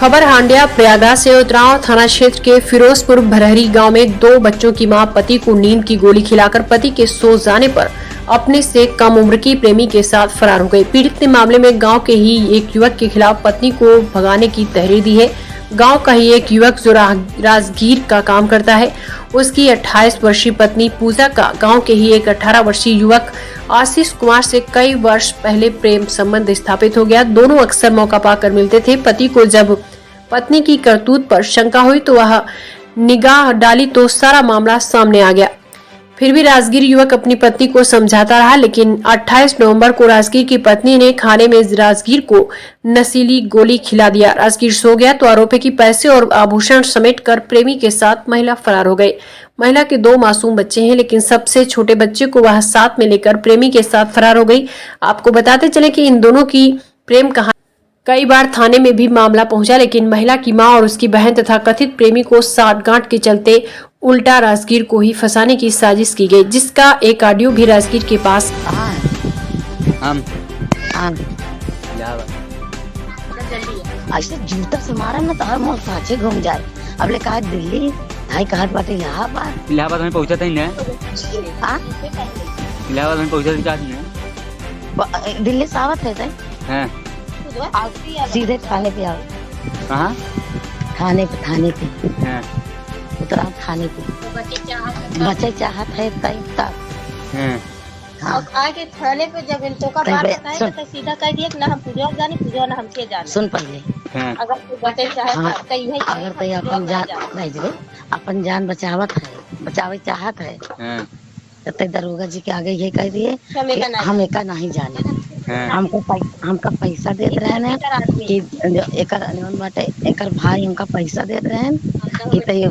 खबर हांडिया प्रयागराज से उतराव थाना क्षेत्र के फिरोजपुर भरहरी गांव में दो बच्चों की मां पति को नींद की गोली खिलाकर पति के सो जाने पर अपने से कम उम्र की प्रेमी के साथ फरार हो गई। पीड़ित ने मामले में गांव के ही एक युवक के खिलाफ पत्नी को भगाने की तहरीर दी है। गांव का ही एक युवक जो राजगीर का काम करता है, उसकी 28 वर्षीय पत्नी पूजा का गांव के ही एक 18 वर्षीय युवक आशीष कुमार से कई वर्ष पहले प्रेम संबंध स्थापित हो गया। दोनों अक्सर मौका पाकर मिलते थे। पति को जब पत्नी की करतूत पर शंका हुई तो वह निगाह डाली तो सारा मामला सामने आ गया। फिर भी राजगीर युवक अपनी पत्नी को समझाता रहा, लेकिन 28 नवंबर को राजगीर की पत्नी ने खाने में राजगीर को नशीली गोली खिला दिया। राजगीर सो गया तो आरोपी की पैसे और आभूषण समेट कर प्रेमी के साथ महिला फरार हो गई। महिला के दो मासूम बच्चे हैं, लेकिन सबसे छोटे बच्चे को वह साथ में लेकर प्रेमी के साथ फरार हो गई। आपको बताते चले कि इन दोनों की प्रेम कहानी कई बार थाने में भी मामला पहुंचा, लेकिन महिला की मां और उसकी बहन तथा कथित प्रेमी को साठगांठ के चलते उल्टा राजगीर को ही फंसाने की साजिश की गई, जिसका एक ऑडियो भी राजगीर के पास ऐसे जूता से मारा ना तो हर मोल साचे घूम जाए। अब ले कहा दिल्ली हाई कहा बाटे इलाहाबाद में पहुंचा था इलाहाबाद में पहुंचा था दिल्ली से आवत है सीधे थाने पे आओ। कहाँ? थाने पे उतरा थाने पे बच्चे चाहत है आगे थाने पे जब इन का बात बताए तो सीधा कह दिए ना हम पूजा जाने पूजा ना हमके जाने। सुन पहले अगर तू बचे चाहे अगर तो अपन जान बचावे चाहत है तो दरोगा जी के आगे ये कह दिए हम एका नहीं जाने। हमका पैसा देते रहे ना कि एकर भाई हमका पैसा देते रहे कि तय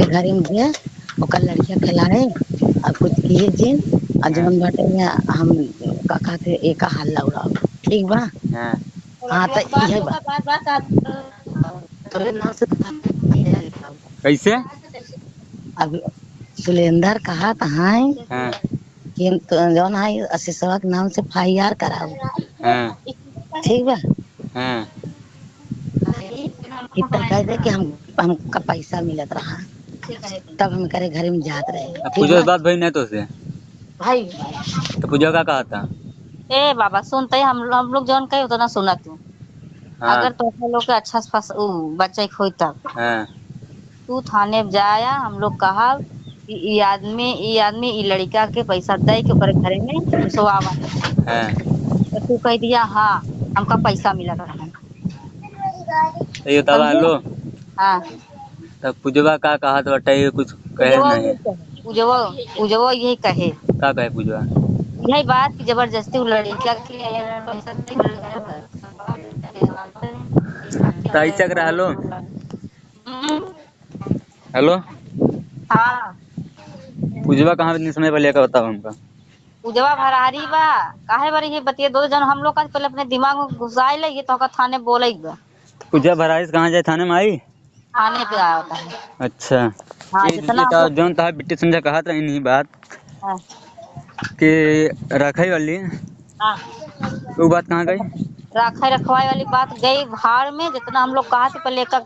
घर में दिए ओकर लड़कियां खिलाए और कुछ किए जिन और जौन बाटे हम का कहते एक हल्ला उड़ाओ। ठीक बा? हाँ तो ये कैसे अब सुलेंदर कहा है कि जौन है असिसवा के नाम से FIR कराओ। ठीक बा? कितना कह दे कि हमका पैसा मिलत रहा तब हम करे घर में जात रहे। पूजा बात भाई नहीं तो से भाई तो पूजा का कहा था ए बाबा सुनते हम लोग जौन कहे उतना सुना तू। अगर तो लोग के अच्छा बच्चा खोई तब तू थाने जाया। हम लोग कहा कि ये आदमी ई लड़का के पैसा दे के ऊपर घरे में सोआवा तो तू कह दिया हाँ हमका पैसा मिला रहा ये तब लो। हाँ तब पूजवा का कहा तो बताइए कुछ कहे नहीं। पूजवा यही कहे का कहे पूजवा यही बात की जबरदस्ती लड़का के पैसा ऐसा कर हेलो हेलो हाँ पूजवा कहाँ इतने समय पहले का बताओ हमका। पूजवा भरारी बा काहे बारी ये बतिए दो जन हम लोग का पहले अपने दिमाग में घुसाए ले तो थाने बोले पूजा भरारी कहाँ जाए थाने में आई थाने पे आया होता है। अच्छा हाँ, जितना जौन था बिट्टी समझा कहा था नहीं बात कि रखाई वाली वो बात कहाँ गई। रखवाई वाली बात गई भाड़ में। जितना हम लोग कहा थे पहले का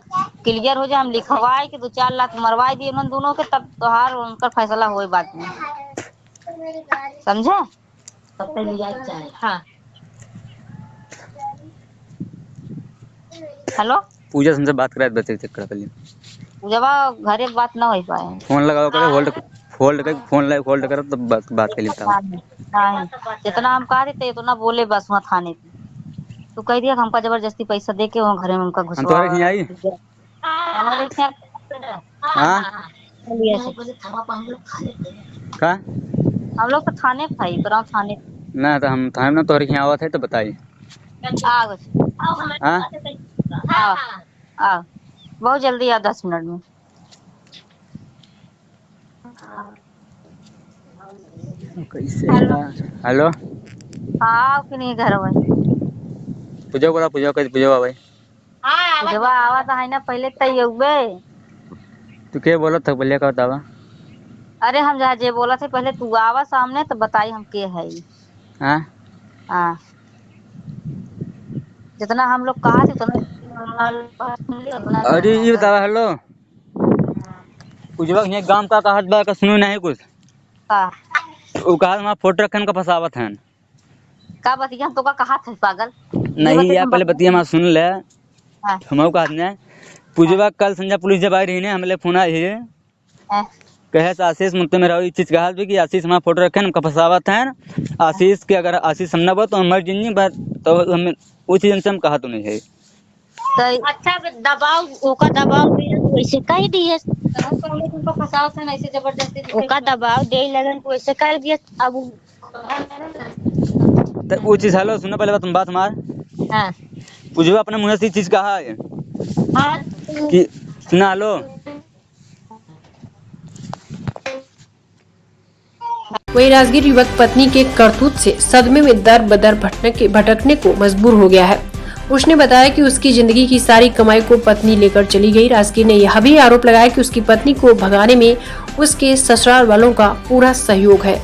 क्लियर हो जाए हम लिखवाए कि 2-4 लाख मरवा दिए उन दोनों के तब तोहार उनका फैसला हो बात में समझे। हाँ हेलो पूजा तुमसे बात कराए बच्चे चक्कर पहले जब घरे बात ना हो पाए फोन लगाओ करे होल्ड करो तब बात कर लेता। जितना हम कहा थे उतना बोले बस वहाँ थाने पे तू कह दिया हमका जबरदस्ती पैसा दे के वहाँ घरे में उनका घुसवा आई का हम लोग तो थाने भाई पर थाने ना तो हम थाने में तो यहाँ आवा थे तो बताइए बहुत जल्दी आ 10 मिनट में। कैसे हेलो हाँ कि नहीं घर में पूजा बोला पूजा कैसे पूजा भाई पूजवा आवा था है ना पहले तय तू क्या बोला था पहले का बतावा। अरे हम जहाँ जे बोला थे पहले तू आवा सामने तो बताई हम के है। हाँ जितना हम लोग कहा थे उतना अरे ये बतावा हेलो उजवा ये गांव का कहत बा का सुनो नहीं कुछ वो कहा हमारा फोटो रखन का फसावत है का बतिया तो का कहा था पागल नहीं यार पहले बतिया मैं सुन ले हाँ। हम कहत ने पूजवा कल संजय पुलिस जब आई रही ने हमले फोन आई है कहे से आशीष मुझसे मेरा ये चीज कहा कि आशीष हमारा फोटो रखे हमका फसावत है आशीष के अगर आशीष हम ना बो तो हम मर जिंदगी बात तो हम वो चीज से हम कहा तो नहीं है तो अच्छा दबाव ओका दबाव वैसे कह दिए तुमको फसाओ था ऐसे जबरदस्ती ओका दबाव दे लगन को ऐसे कर दिए अब तो वो चीज हेलो सुनो पहले तुम बात हमार हां पूजवा अपने मुंह से चीज कहा है हां कि सुना लो वहीं राजगीर युवक पत्नी के करतूत से सदमे में दर बदर भटकने को मजबूर हो गया है। उसने बताया कि उसकी जिंदगी की सारी कमाई को पत्नी लेकर चली गई। राजगीर ने यह भी आरोप लगाया कि उसकी पत्नी को भगाने में उसके ससुराल वालों का पूरा सहयोग है।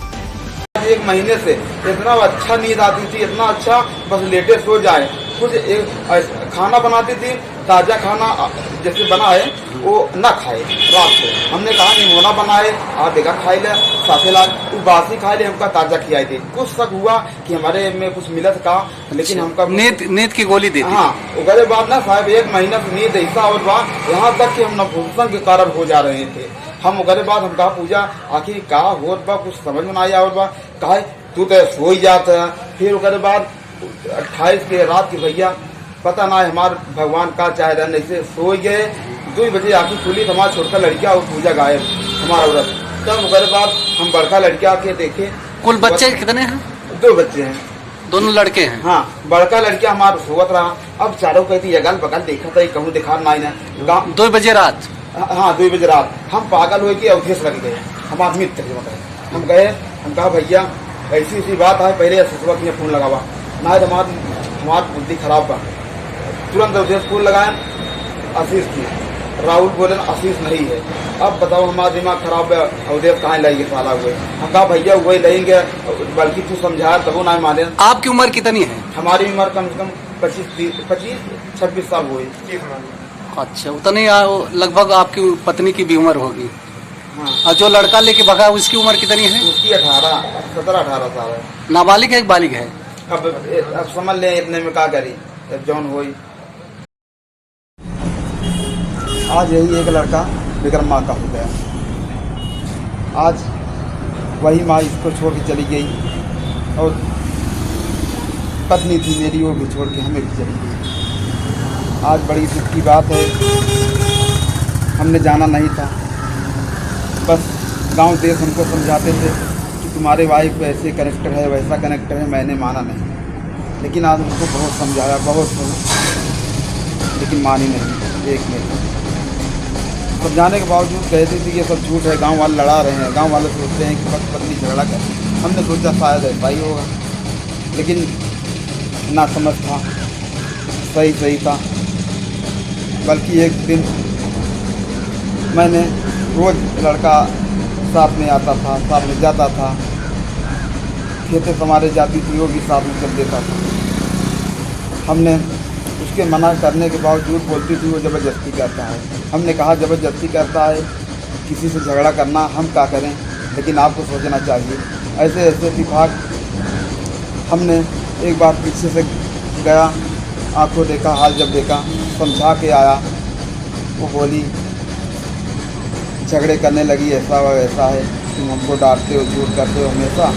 एक महीने से इतना अच्छा नींद आती थी, इतना अच्छा बस लेटे सो जाए। कुछ एक खाना बनाती थी, ताजा खाना जैसे बना है वो न खाए रात को। हमने कहा नहीं होना बनाए आप देखा खाई ले साथे लाल वो बासी खाए ले हमका ताजा खिलाई थी। कुछ शक हुआ कि हमारे में कुछ मिलत का लेकिन हमका नींद की गोली दी। हाँ उगले बात ना साहब एक महीना से नींद ऐसा और बात यहाँ तक कि हम नपुंसक के कारण हो जा रहे थे। हम उगले बाद हम कहा पूजा आखिर का हो बा कुछ समझ में आया और बा कहा तू तो सो ही जाता। फिर उगले बाद 28 के रात की भैया पता ना हमारे भगवान का चाहे रहने से सो गए। 2 बजे आखिर खुली हमारा छोटा लड़किया और पूजा गायब हमारा व्रत। तब उगले बाद हम बड़का लड़किया के देखे। कुल बच्चे कितने हैं? 2 बच्चे हैं। दोनों लड़के हैं? हाँ बड़का लड़किया हमारा सोवत रहा। अब चारों कहती अगल बगल देखा था कहूँ दिखा ना 2 बजे रात। हाँ 2 बजे रात हम पागल हो के अवधेश लग गए हमारे मित्र हम गए। हम कहा भैया ऐसी ऐसी बात है पहले ससुरा के फोन लगावा ना हमारी बुद्धि खराब बा। तुरंत अवधेश फोन लगाए आशीष की। राहुल बोले आशीष नहीं है। अब बताओ हमारा दिमाग खराब है अवधेश कहाँ लाएंगे साला हुए। हम कहा भैया वही लेंगे बल्कि तू समझाया तब ना माने। आपकी उम्र कितनी है? हमारी उम्र कम से कम 25-26 साल हुई। अच्छा उतनी लगभग आपकी पत्नी की भी उम्र होगी। हाँ। और जो लड़का लेके भगा उसकी उम्र कितनी है? उसकी 17-18 साल है। नाबालिग है एक बालिग है? अब समझ ले इतने में क्या करी जौन हुई। आज यही एक लड़का विक्रम माँ का हो गया। आज वही माँ इसको छोड़ के चली गई और पत्नी थी मेरी वो भी छोड़ के हमें भी चली गई। आज बड़ी दुख की बात है। हमने जाना नहीं था। बस गांव देश हमको समझाते थे कि तुम्हारे वाइफ ऐसे कनेक्टर है वैसा कनेक्टर है। मैंने माना नहीं लेकिन आज उनको बहुत समझाया बहुत लेकिन मानी नहीं। एक में समझाने के बावजूद कहती थी ये सब झूठ है गांव वाले लड़ा रहे हैं। गांव वाले सोचते हैं कि पत्नी झगड़ा कर। हमने सोचा शायद ऐसा ही होगा लेकिन ना समझ था सही था। बल्कि एक दिन मैंने रोज़ लड़का साथ में आता था साथ में जाता था खेते समारे जाती थी वो भी साथ में चल देता था। हमने उसके मना करने के बावजूद बोलती थी वो ज़बरदस्ती करता है। हमने कहा ज़बरदस्ती करता है किसी से झगड़ा करना हम क्या करें लेकिन आपको सोचना चाहिए। ऐसे इत्तेफाक हमने एक बार पीछे से गया आंखों देखा हाल जब देखा समझा के आया। वो बोली झगड़े करने लगी ऐसा व वैसा है तुम हमको डांटते हो झूठ करते हो हमेशा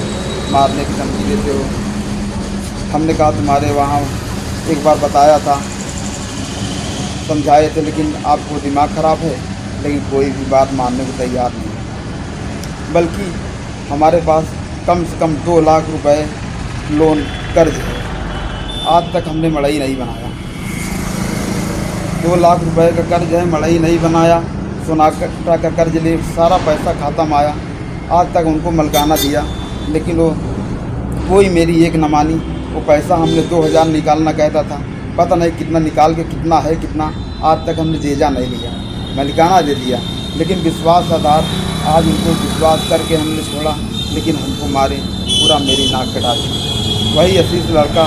मारने की धमकी देते हो। हमने कहा तुम्हारे वहाँ एक बार बताया था समझाए थे लेकिन आपको दिमाग ख़राब है। लेकिन कोई भी बात मानने को तैयार नहीं। बल्कि हमारे पास कम से कम 2 लाख रुपए लोन कर्ज है। आज तक हमने मड़ई नहीं बनाया। 2 लाख रुपए का कर्ज है मड़ई नहीं बनाया। सोनाटा का कर्ज ले सारा पैसा खाता में आया। आज तक उनको मलकाना दिया लेकिन वो कोई मेरी एक न मानी। वो पैसा हमने 2000 निकालना कहता था पता नहीं कितना निकाल के कितना है कितना आज तक हमने जेजा नहीं लिया। मलिकाना दे दिया लेकिन विश्वास आधार आज उनको विश्वास करके हमने छोड़ा लेकिन हमको मारे पूरा मेरी नाक कटा दी। वही आशीष लड़का